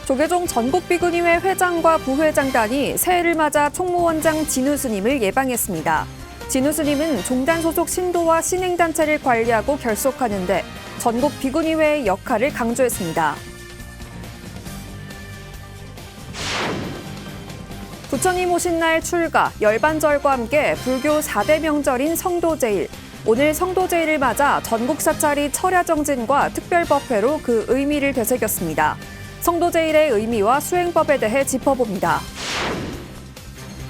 조계종 전국비군의회 회장과 부회장단이 새해를 맞아 총무원장 진우 스님을 예방했습니다. 진우 스님은 종단 소속 신도와 신행단체를 관리하고 결속하는데 전국비군의회의 역할을 강조했습니다. 부처님 오신 날 출가, 열반절과 함께 불교 4대 명절인 성도제일. 오늘 성도제일을 맞아 전국 사찰이 철야정진과 특별법회로 그 의미를 되새겼습니다. 성도제일의 의미와 수행법에 대해 짚어봅니다.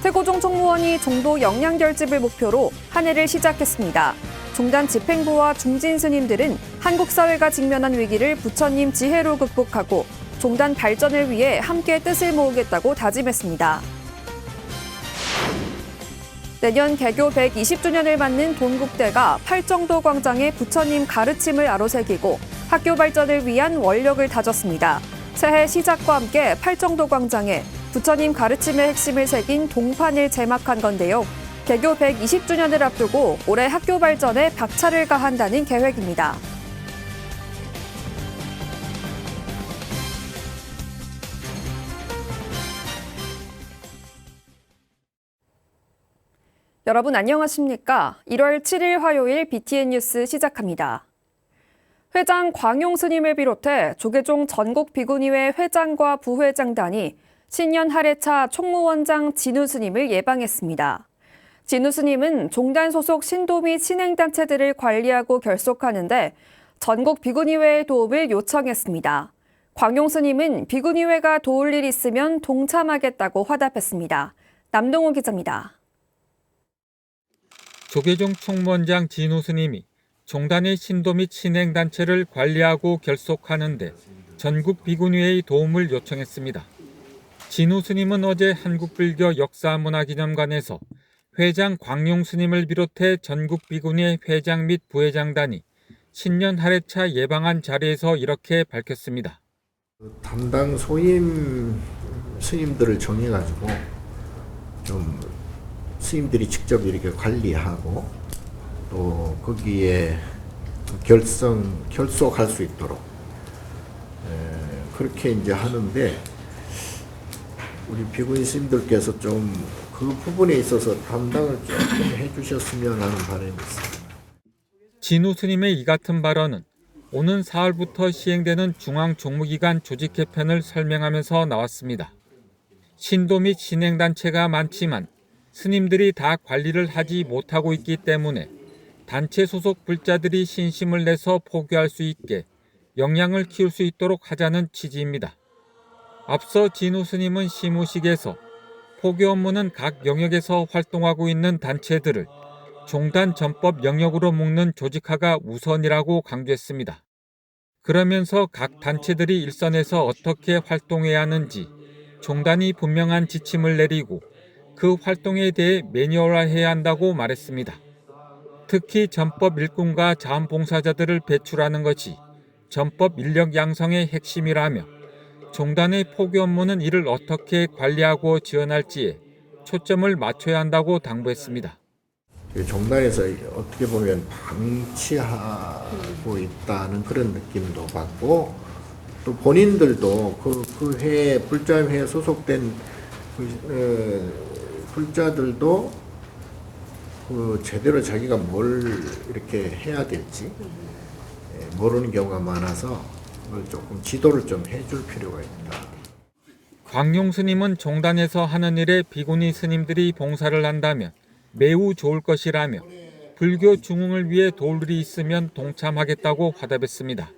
태고종 총무원이 종도 역량결집을 목표로 한 해를 시작했습니다. 종단 집행부와 중진 스님들은 한국 사회가 직면한 위기를 부처님 지혜로 극복하고 종단 발전을 위해 함께 뜻을 모으겠다고 다짐했습니다. 내년 개교 120주년을 맞는 동국대가 팔정도 광장에 부처님 가르침을 아로새기고 학교 발전을 위한 원력을 다졌습니다. 새해 시작과 함께 팔정도 광장에 부처님 가르침의 핵심을 새긴 동판을 제막한 건데요. 개교 120주년을 앞두고 올해 학교 발전에 박차를 가한다는 계획입니다. 여러분 안녕하십니까? 1월 7일 화요일 BTN 뉴스 시작합니다. 회장 광용 스님을 비롯해 조계종 전국비군의회 회장과 부회장단이 신년 할애차 총무원장 진우 스님을 예방했습니다. 진우 스님은 종단 소속 신도 및 신행단체들을 관리하고 결속하는데 전국비군의회의 도움을 요청했습니다. 광용 스님은 비군의회가 도울 일 있으면 동참하겠다고 화답했습니다. 남동호 기자입니다. 조계종 총무원장 진우 스님이 종단의 신도 및 신행단체를 관리하고 결속하는 데 전국 비군의회의 도움을 요청했습니다. 진우 스님은 어제 한국불교 역사문화기념관에서 회장 광용 스님을 비롯해 전국 비군의회 회장 및 부회장단이 신년 할애차 예방한 자리에서 이렇게 밝혔습니다. 담당 소임 스님들을 정해가지고 좀 스님들이 직접 이렇게 관리하고 또 거기에 결속할 수 있도록 그렇게 이제 하는데 우리 비구니 스님들께서 좀 그 부분에 있어서 담당을 조금 해주셨으면 하는 바람이 있습니다. 진우 스님의 이 같은 발언은 오는 4월부터 시행되는 중앙종무기관 조직 개편을 설명하면서 나왔습니다. 신도 및 신행단체가 많지만 스님들이 다 관리를 하지 못하고 있기 때문에 단체 소속 불자들이 신심을 내서 포교할 수 있게 역량을 키울 수 있도록 하자는 취지입니다. 앞서 진우 스님은 시무식에서 포교 업무는 각 영역에서 활동하고 있는 단체들을 종단 전법 영역으로 묶는 조직화가 우선이라고 강조했습니다. 그러면서 각 단체들이 일선에서 어떻게 활동해야 하는지 종단이 분명한 지침을 내리고 그 활동에 대해 매뉴얼화해야 한다고 말했습니다. 특히 전법 일꾼과 자원봉사자들을 배출하는 것이 전법 인력 양성의 핵심이라며 종단의 포교 업무는 이를 어떻게 관리하고 지원할지에 초점을 맞춰야 한다고 당부했습니다. 종단에서 어떻게 보면 방치하고 있다는 그런 느낌도 받고 또 본인들도 그 회 불자회에 소속된 불자들도 제대로 자기가 뭘 이렇게 해야 될지 모르는 경우가 많아서 그걸 조금 지도를 좀 해줄 필요가 있다. 광용 스님은 종단에서 하는 일에 비구니 스님들이 봉사를 한다면 매우 좋을 것이라며 불교 중흥을 위해 도울 일이 있으면 동참하겠다고 화답했습니다.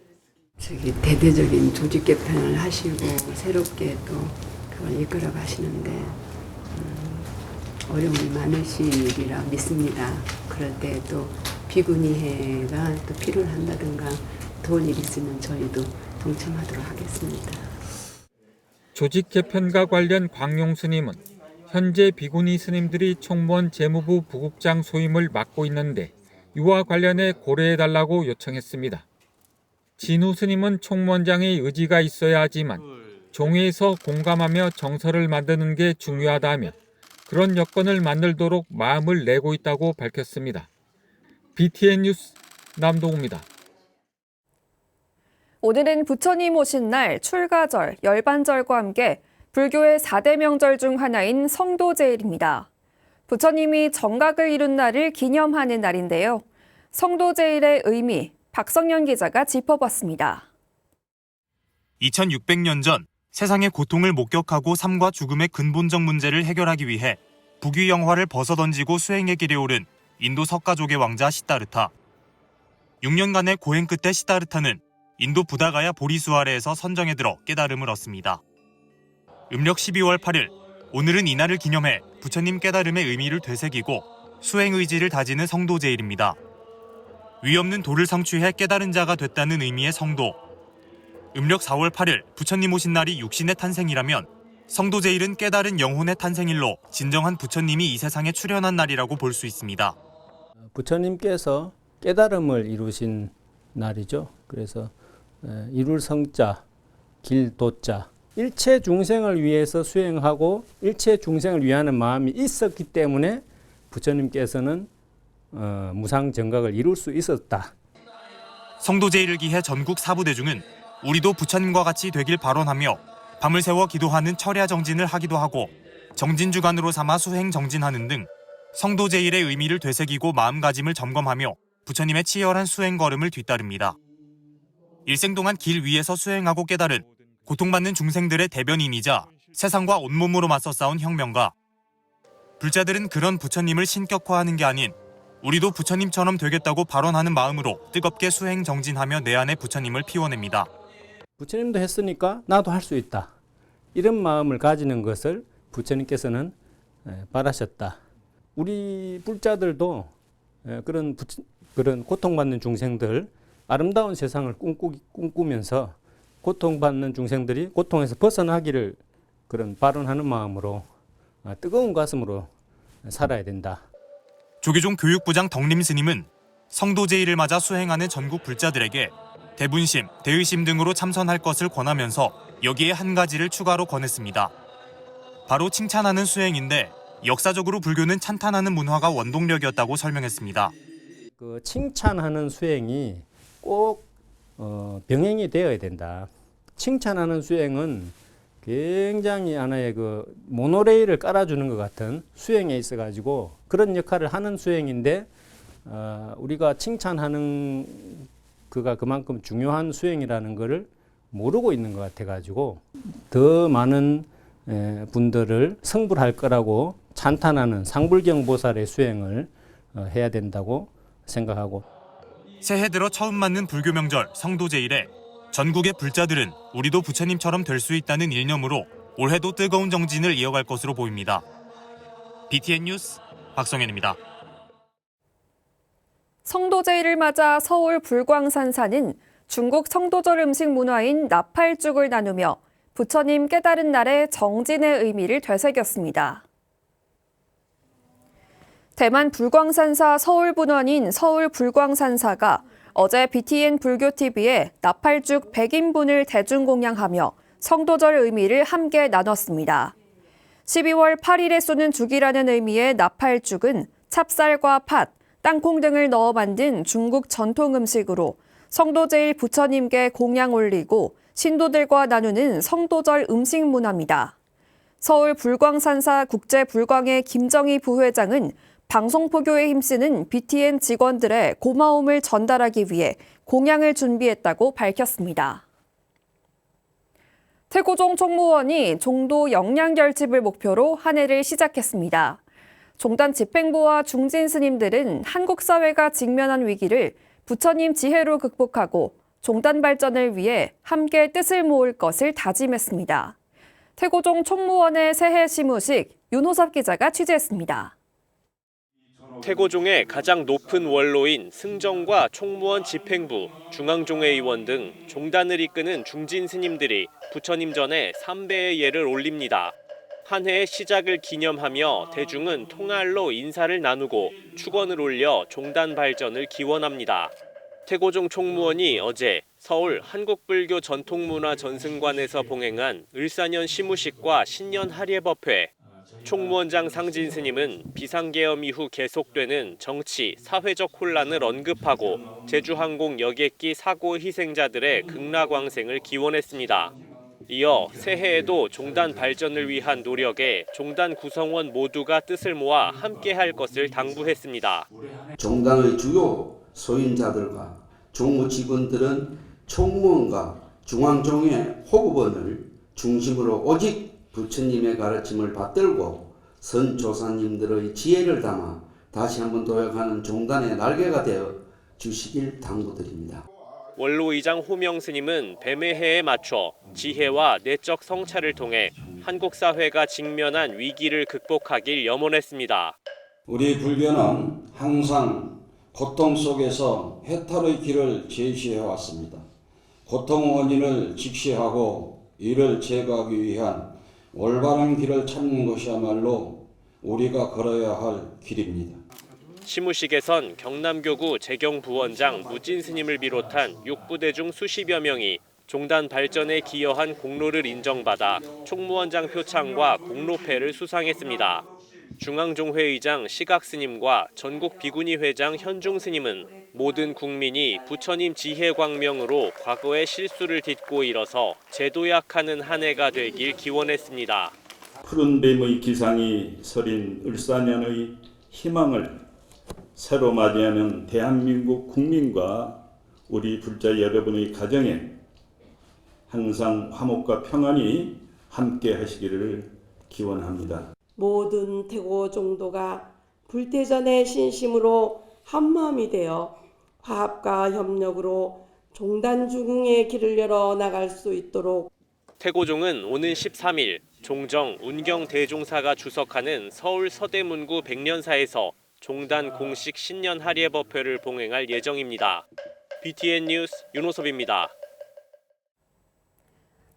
대대적인 조직 개편을 하시고 새롭게 또 그걸 이끌어 가시는데 어려움이 많으신 일이라 믿습니다. 그럴 때 또 비군의회가 또 필요한다든가 도울 일 있으면 저희도 동참하도록 하겠습니다. 조직 개편과 관련 광용 스님은 현재 비구니 스님들이 총무원 재무부 부국장 소임을 맡고 있는데 이와 관련해 고려해달라고 요청했습니다. 진우 스님은 총무원장의 의지가 있어야 하지만 종회에서 공감하며 정서를 만드는 게 중요하다며 그런 여건을 만들도록 마음을 내고 있다고 밝혔습니다. BTN 뉴스 남동우입니다. 오늘은 부처님 오신 날 출가절, 열반절과 함께 불교의 4대 명절 중 하나인 성도제일입니다. 부처님이 정각을 이룬 날을 기념하는 날인데요. 성도제일의 의미, 박성현 기자가 짚어봤습니다. 2600년 전 세상의 고통을 목격하고 삶과 죽음의 근본적 문제를 해결하기 위해 부귀 영화를 벗어던지고 수행의 길에 오른 인도 석가족의 왕자 시다르타. 6년간의 고행 끝에 시다르타는 인도 부다가야 보리수아레에서 선정에 들어 깨달음을 얻습니다. 음력 12월 8일, 오늘은 이날을 기념해 부처님 깨달음의 의미를 되새기고 수행 의지를 다지는 성도제일입니다. 위없는 도를 성취해 깨달은 자가 됐다는 의미의 성도. 음력 4월 8일 부처님 오신 날이 육신의 탄생이라면 성도제일은 깨달은 영혼의 탄생일로 진정한 부처님이 이 세상에 출현한 날이라고 볼 수 있습니다. 부처님께서 깨달음을 이루신 날이죠. 그래서 이룰 성자, 길 도자, 일체 중생을 위해서 수행하고 일체 중생을 위하는 마음이 있었기 때문에 부처님께서는 무상정각을 이룰 수 있었다. 성도제일을 기해 전국 사부대중은 우리도 부처님과 같이 되길 발언하며 밤을 새워 기도하는 철야 정진을 하기도 하고 정진주간으로 삼아 수행 정진하는 등 성도제일의 의미를 되새기고 마음가짐을 점검하며 부처님의 치열한 수행 걸음을 뒤따릅니다. 일생 동안 길 위에서 수행하고 깨달은 고통받는 중생들의 대변인이자 세상과 온몸으로 맞서 싸운 혁명가. 불자들은 그런 부처님을 신격화하는 게 아닌 우리도 부처님처럼 되겠다고 발언하는 마음으로 뜨겁게 수행 정진하며 내 안에 부처님을 피워냅니다. 부처님도 했으니까 나도 할 수 있다. 이런 마음을 가지는 것을 부처님께서는 바라셨다. 우리 불자들도 그런 고통받는 중생들, 아름다운 세상을 꿈꾸면서 고통받는 중생들이 고통에서 벗어나기를 그런 발언하는 마음으로 뜨거운 가슴으로 살아야 된다. 조계종 교육부장 덕림 스님은 성도제일을 맞아 수행하는 전국 불자들에게 대분심, 대의심 등으로 참선할 것을 권하면서 여기에 한 가지를 추가로 권했습니다. 바로 칭찬하는 수행인데 역사적으로 불교는 찬탄하는 문화가 원동력이었다고 설명했습니다. 그 칭찬하는 수행이 꼭 병행이 되어야 된다. 칭찬하는 수행은 굉장히 하나의 그 모노레일을 깔아주는 것 같은 수행에 있어가지고 그런 역할을 하는 수행인데 우리가 칭찬하는 그가 그만큼 중요한 수행이라는 것을 모르고 있는 것 같아가지고 더 많은 분들을 성불할 거라고 찬탄하는 상불경 보살의 수행을 해야 된다고 생각하고 새해 들어 처음 맞는 불교 명절 성도제일에 전국의 불자들은 우리도 부처님처럼 될 수 있다는 일념으로 올해도 뜨거운 정진을 이어갈 것으로 보입니다. BTN 뉴스 박성현입니다. 성도제일을 맞아 서울 불광산사는 중국 성도절 음식 문화인 나팔죽을 나누며 부처님 깨달은 날의 정진의 의미를 되새겼습니다. 대만 불광산사 서울분원인 서울불광산사가 어제 BTN 불교TV에 나팔죽 100인분을 대중공양하며 성도절 의미를 함께 나눴습니다. 12월 8일에 쏘는 죽이라는 의미의 나팔죽은 찹쌀과 팥, 땅콩 등을 넣어 만든 중국 전통 음식으로 성도제일 부처님께 공양 올리고 신도들과 나누는 성도절 음식 문화입니다. 서울 불광산사 국제불광의 김정희 부회장은 방송포교에 힘쓰는 BTN 직원들의 고마움을 전달하기 위해 공양을 준비했다고 밝혔습니다. 태고종 총무원이 종도 역량 결집을 목표로 한 해를 시작했습니다. 종단 집행부와 중진 스님들은 한국 사회가 직면한 위기를 부처님 지혜로 극복하고 종단 발전을 위해 함께 뜻을 모을 것을 다짐했습니다. 태고종 총무원의 새해 시무식 윤호섭 기자가 취재했습니다. 태고종의 가장 높은 원로인 승정과 총무원 집행부, 중앙종회의원 등 종단을 이끄는 중진 스님들이 부처님 전에 3배의 예를 올립니다. 한 해의 시작을 기념하며 대중은 통할로 인사를 나누고 축원을 올려 종단 발전을 기원합니다. 태고종 총무원이 어제 서울 한국불교 전통문화전승관에서 봉행한 을사년 시무식과 신년 하례법회, 총무원장 상진 스님은 비상계엄 이후 계속되는 정치, 사회적 혼란을 언급하고 제주항공 여객기 사고 희생자들의 극락왕생을 기원했습니다. 이어 새해에도 종단 발전을 위한 노력에 종단 구성원 모두가 뜻을 모아 함께할 것을 당부했습니다. 종단의 주요 소인자들과 종무 직원들은 총무원과 중앙종회 호급원을 중심으로 오직 부처님의 가르침을 받들고 선조사님들의 지혜를 담아 다시 한번 도약하는 종단의 날개가 되어 주시길 당부드립니다. 원로의장 호명 스님은 뱀의 해에 맞춰 지혜와 내적 성찰을 통해 한국 사회가 직면한 위기를 극복하길 염원했습니다. 우리 불교는 항상 고통 속에서 해탈의 길을 제시해 왔습니다. 고통 원인을 직시하고 이를 제거하기 위한 올바른 길을 찾는 것이야말로 우리가 걸어야 할 길입니다. 시무식에선 경남교구 재경부원장 무진 스님을 비롯한 6부대 중 수십여 명이 종단 발전에 기여한 공로를 인정받아 총무원장 표창과 공로패를 수상했습니다. 중앙종회의장 시각스님과 전국 비구니 회장 현중스님은 모든 국민이 부처님 지혜광명으로 과거의 실수를 딛고 일어서 재도약하는 한 해가 되길 기원했습니다. 푸른 뱀의 기상이 서린 을사년의 희망을 새로 맞이하는 대한민국 국민과 우리 불자 여러분의 가정에 항상 화목과 평안이 함께 하시기를 기원합니다. 모든 태고 종도가 불태전의 신심으로 한마음이 되어 화합과 협력으로 종단 중흥의 길을 열어 나갈 수 있도록 태고종은 오는 13일 종정 운경 대종사가 주석하는 서울 서대문구 백년사에서 종단 공식 신년 하례법회를 봉행할 예정입니다. BTN 뉴스 윤호섭입니다.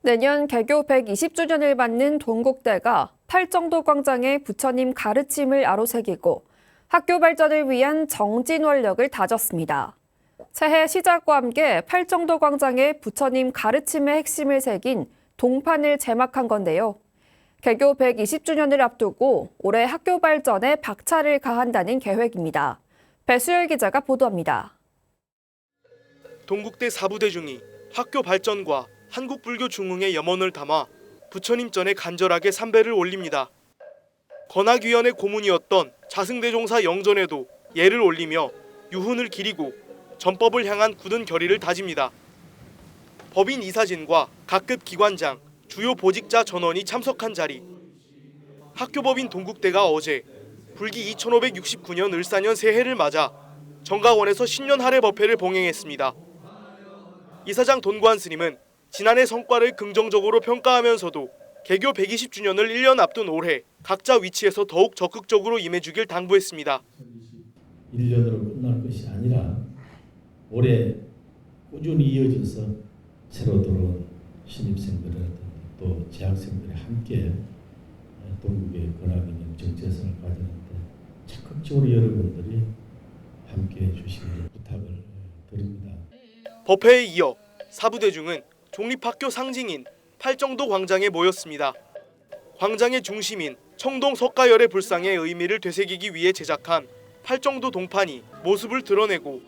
내년 개교 120주년을 맞는 동국대가 팔정도 광장에 부처님 가르침을 아로새기고 학교 발전을 위한 정진 원력을 다졌습니다. 새해 시작과 함께 팔정도 광장에 부처님 가르침의 핵심을 새긴 동판을 제막한 건데요. 개교 120주년을 앞두고 올해 학교 발전에 박차를 가한다는 계획입니다. 배수열 기자가 보도합니다. 동국대 사부대중이 학교 발전과 한국불교 중흥의 염원을 담아 부처님 전에 간절하게 삼배를 올립니다. 건학위원회 고문이었던 자승대종사 영전에도 예를 올리며 유훈을 기리고 전법을 향한 굳은 결의를 다집니다. 법인 이사진과 각급 기관장, 주요 보직자 전원이 참석한 자리. 학교법인 동국대가 어제 불기 2569년 을사년 새해를 맞아 정가원에서 신년 하례법회를 봉행했습니다. 이사장 돈관 스님은 지난해 성과를 긍정적으로 평가하면서도 개교 120주년을 1년 앞둔 올해 각자 위치에서 더욱 적극적으로 임해주길 당부했습니다. 1년으로 끝날 것이 아니라 올해 꾸준히 이어져서 새로 들어온 신입생들은 또 재학생들이 함께 동국의 권학이념 정체성을 가지는데 적극적으로 여러분들이 함께해 주시길 부탁을 드립니다. 법회에 이어 사부대중은 종립학교 상징인 팔정도 광장에 모였습니다. 광장의 중심인 청동 석가열의 불상의 의미를 되새기기 위해 제작한 팔정도 동판이 모습을 드러내고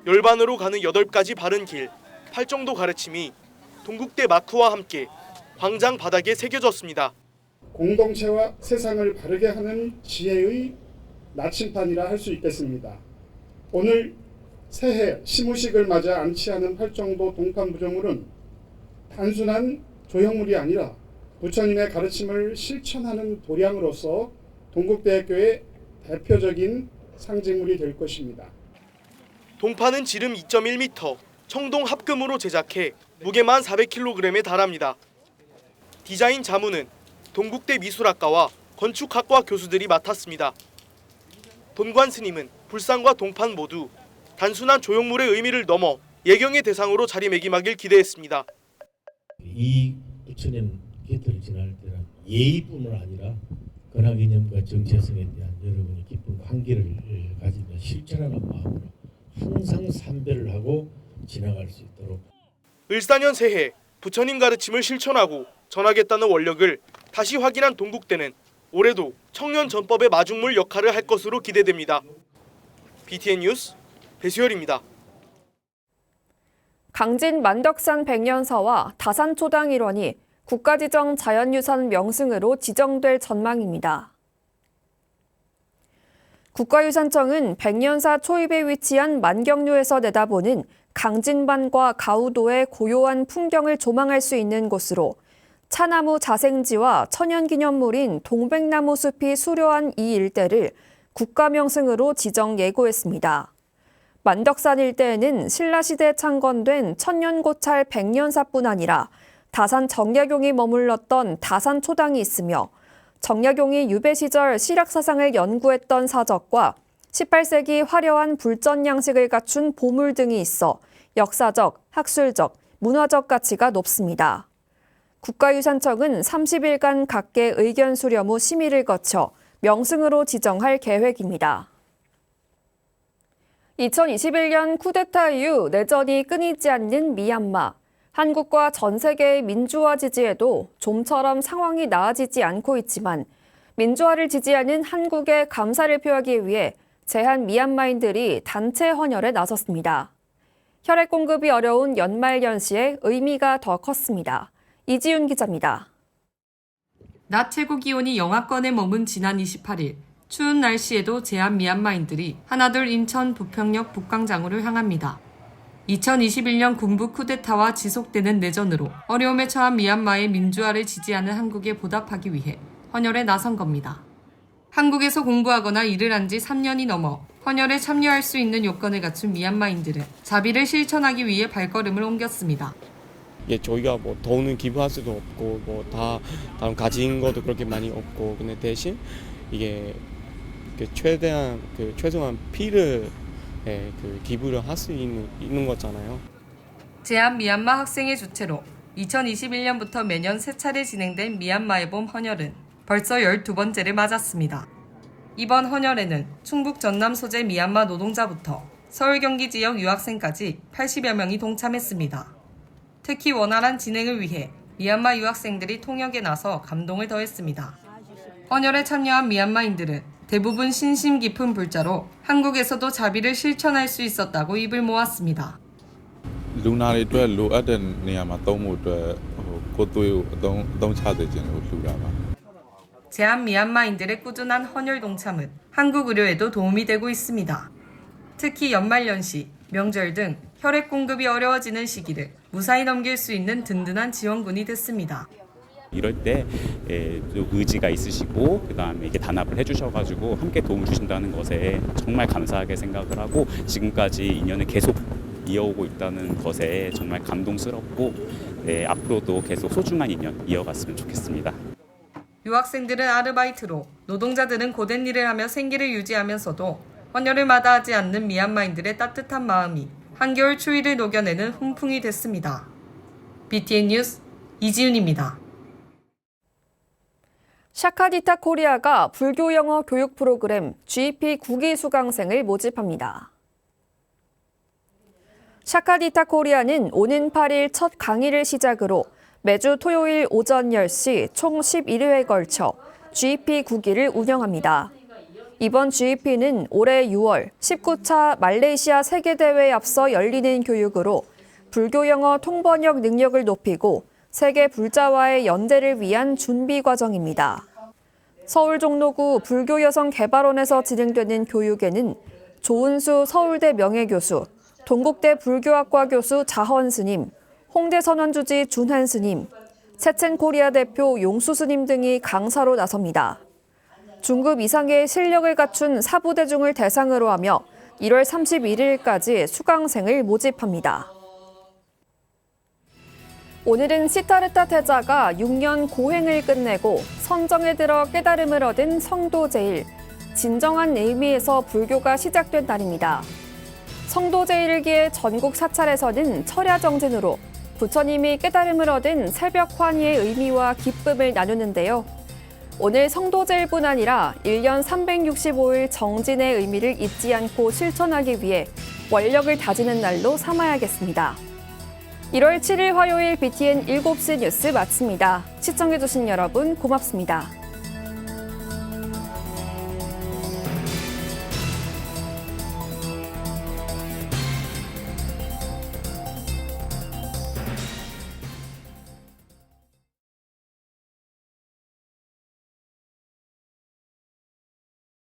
열반으로 가는 8가지 바른 길, 팔정도 가르침이 동국대 마크와 함께 광장 바닥에 새겨졌습니다. 공동체와 세상을 바르게 하는 지혜의 나침판이라 할 수 있겠습니다. 오늘 새해 시무식을 맞아 안치하는 팔정도 동판 부조물은 단순한 조형물이 아니라 부처님의 가르침을 실천하는 도량으로서 동국대학교의 대표적인 상징물이 될 것입니다. 동판은 지름 2.1m, 청동 합금으로 제작해 무게만 400kg에 달합니다. 디자인 자문은 동국대 미술학과와 건축학과 교수들이 맡았습니다. 돈관 스님은 불상과 동판 모두 단순한 조형물의 의미를 넘어 예경의 대상으로 자리매김하길 기대했습니다. 이 부처님 곁을 지날 때는 예의뿐만 아니라 권학이념과 정체성에 대한 여러분의 깊은 관계를 가지며 실천하는 마음으로 항상 삼배를 하고 지나갈 수 있도록 을사년 새해 부처님 가르침을 실천하고 전하겠다는 원력을 다시 확인한 동국대는 올해도 청년 전법의 마중물 역할을 할 것으로 기대됩니다. BTN 뉴스 배수열입니다. 강진 만덕산 백년사와 다산초당 일원이 국가지정 자연유산 명승으로 지정될 전망입니다. 국가유산청은 백년사 초입에 위치한 만경류에서 내다보는 강진반과 가우도의 고요한 풍경을 조망할 수 있는 곳으로 차나무 자생지와 천연기념물인 동백나무 숲이 수려한 이 일대를 국가명승으로 지정 예고했습니다. 만덕산 일대에는 신라시대에 창건된 천년고찰 백년사뿐 아니라 다산 정약용이 머물렀던 다산초당이 있으며 정약용이 유배 시절 실학사상을 연구했던 사적과 18세기 화려한 불전 양식을 갖춘 보물 등이 있어 역사적, 학술적, 문화적 가치가 높습니다. 국가유산청은 30일간 각계 의견 수렴 후 심의를 거쳐 명승으로 지정할 계획입니다. 2021년 쿠데타 이후 내전이 끊이지 않는 미얀마. 한국과 전 세계의 민주화 지지에도 좀처럼 상황이 나아지지 않고 있지만 민주화를 지지하는 한국에 감사를 표하기 위해 제한 미얀마인들이 단체 헌혈에 나섰습니다. 혈액 공급이 어려운 연말연시에 의미가 더 컸습니다. 이지윤 기자입니다. 낮 최고 기온이 영하권에 머문 지난 28일, 추운 날씨에도 제한 미얀마인들이 하나둘 인천 부평역 북광장으로 향합니다. 2021년 군부 쿠데타와 지속되는 내전으로 어려움에 처한 미얀마의 민주화를 지지하는 한국에 보답하기 위해 헌혈에 나선 겁니다. 한국에서 공부하거나 일을 한 지 3년이 넘어 헌혈에 참여할 수 있는 요건을 갖춘 미얀마인들은 자비를 실천하기 위해 발걸음을 옮겼습니다. 저희가 더우는 기부할 수도 없고 다음 가진 것도 그렇게 많이 없고 근데 대신 이게 최소한 피를 기부를 할 수 있는 거잖아요. 제한 미얀마 학생의 주최로 2021년부터 매년 3차례 진행된 미얀마의 봄 헌혈은 벌써 12번째를 맞았습니다. 이번 헌혈에는 충북 전남 소재 미얀마 노동자부터 서울 경기 지역 유학생까지 80여 명이 동참했습니다. 특히 원활한 진행을 위해 미얀마 유학생들이 통역에 나서 감동을 더했습니다. 헌혈에 참여한 미얀마인들은 대부분 신심 깊은 불자로 한국에서도 자비를 실천할 수 있었다고 입을 모았습니다. 제한 미얀마인들의 꾸준한 헌혈 동참은 한국 의료에도 도움이 되고 있습니다. 특히 연말연시, 명절 등 혈액 공급이 어려워지는 시기를 무사히 넘길 수 있는 든든한 지원군이 됐습니다. 이럴 때 의지가 있으시고 그다음에 이렇게 단합을 해주셔가지고 함께 도움 주신다는 것에 정말 감사하게 생각을 하고 지금까지 인연을 계속 이어오고 있다는 것에 정말 감동스럽고 앞으로도 계속 소중한 인연 이어갔으면 좋겠습니다. 유학생들은 아르바이트로, 노동자들은 고된 일을 하며 생계를 유지하면서도 헌혈을 마다하지 않는 미얀마인들의 따뜻한 마음이 한겨울 추위를 녹여내는 훈풍이 됐습니다. BTN 뉴스 이지윤입니다. 샤카디타 코리아가 불교 영어 교육 프로그램 GEP 9기 수강생을 모집합니다. 샤카디타 코리아는 오는 8일 첫 강의를 시작으로 매주 토요일 오전 10시 총 11회에 걸쳐 GEP 9기를 운영합니다. 이번 GEP는 올해 6월 19차 말레이시아 세계대회에 앞서 열리는 교육으로 불교 영어 통번역 능력을 높이고 세계 불자와의 연대를 위한 준비 과정입니다. 서울 종로구 불교여성개발원에서 진행되는 교육에는 조은수 서울대 명예교수, 동국대 불교학과 교수 자헌 스님, 홍대 선원주지 준한 스님, 체첸코리아 대표 용수 스님 등이 강사로 나섭니다. 중급 이상의 실력을 갖춘 사부대중을 대상으로 하며 1월 31일까지 수강생을 모집합니다. 오늘은 시타르타 태자가 6년 고행을 끝내고 선정에 들어 깨달음을 얻은 성도제일, 진정한 의미에서 불교가 시작된 날입니다. 성도제일을 기해 전국 사찰에서는 철야정진으로 부처님이 깨달음을 얻은 새벽 환희의 의미와 기쁨을 나누는데요. 오늘 성도제일뿐 아니라 1년 365일 정진의 의미를 잊지 않고 실천하기 위해 원력을 다지는 날로 삼아야겠습니다. 1월 7일 화요일 BTN 7시 뉴스 마칩니다. 시청해주신 여러분 고맙습니다.